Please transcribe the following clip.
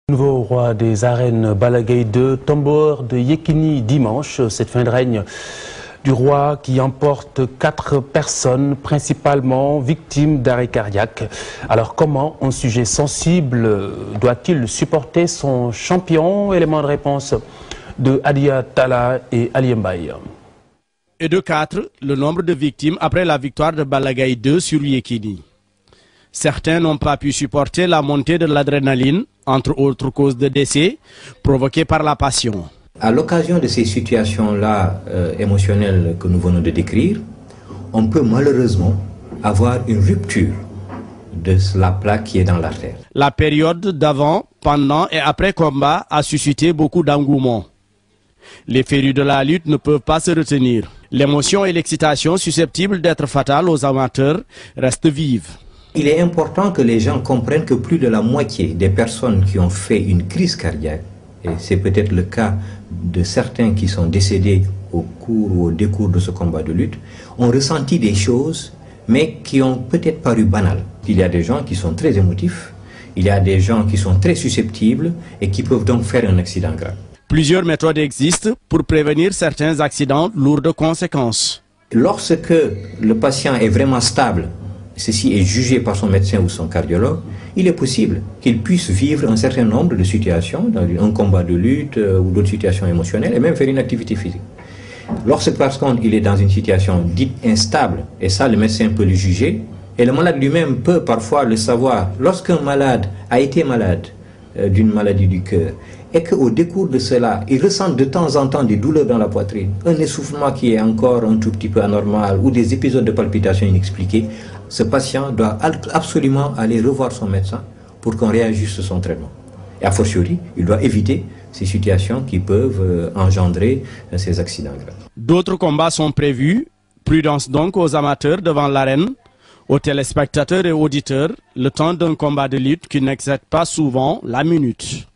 Nouveau roi des arènes, Balla Gaye 2, tombeur de Yékini dimanche. Cette fin de règne du roi qui emporte 4 personnes, principalement victimes d'arrêt cardiaque. Alors comment un sujet sensible doit-il supporter son champion? Élément de réponse de Adia Tala et Ali Mbaye. Et de 4, le nombre de victimes après la victoire de Balla Gaye 2 sur Yékini. Certains n'ont pas pu supporter la montée de l'adrénaline, entre autres causes de décès, provoquées par la passion. À l'occasion de ces situations-là émotionnelles que nous venons de décrire, on peut malheureusement avoir une rupture de la plaque qui est dans l'artère. La période d'avant, pendant et après combat a suscité beaucoup d'engouement. Les férus de la lutte ne peuvent pas se retenir. L'émotion et l'excitation susceptibles d'être fatales aux amateurs restent vives. Il est important que les gens comprennent que plus de la moitié des personnes qui ont fait une crise cardiaque, et c'est peut-être le cas de certains qui sont décédés au cours ou au décours de ce combat de lutte, ont ressenti des choses, mais qui ont peut-être paru banales. Il y a des gens qui sont très émotifs, il y a des gens qui sont très susceptibles et qui peuvent donc faire un accident grave. Plusieurs méthodes existent pour prévenir certains accidents lourds de conséquences. Lorsque le patient est vraiment stable, ceci est jugé par son médecin ou son cardiologue, il est possible qu'il puisse vivre un certain nombre de situations, dans un combat de lutte ou d'autres situations émotionnelles, et même faire une activité physique. Lorsque par contre il est dans une situation dite instable, et ça le médecin peut le juger, et le malade lui-même peut parfois le savoir, lorsqu'un malade a été malade d'une maladie du cœur, et qu'au décours de cela, il ressent de temps en temps des douleurs dans la poitrine, un essoufflement qui est encore un tout petit peu anormal, ou des épisodes de palpitation inexpliqués, ce patient doit absolument aller revoir son médecin pour qu'on réajuste son traitement. Et a fortiori, il doit éviter ces situations qui peuvent engendrer ces accidents graves. D'autres combats sont prévus. Prudence donc aux amateurs devant l'arène, aux téléspectateurs et auditeurs, le temps d'un combat de lutte qui n'excède pas souvent la minute.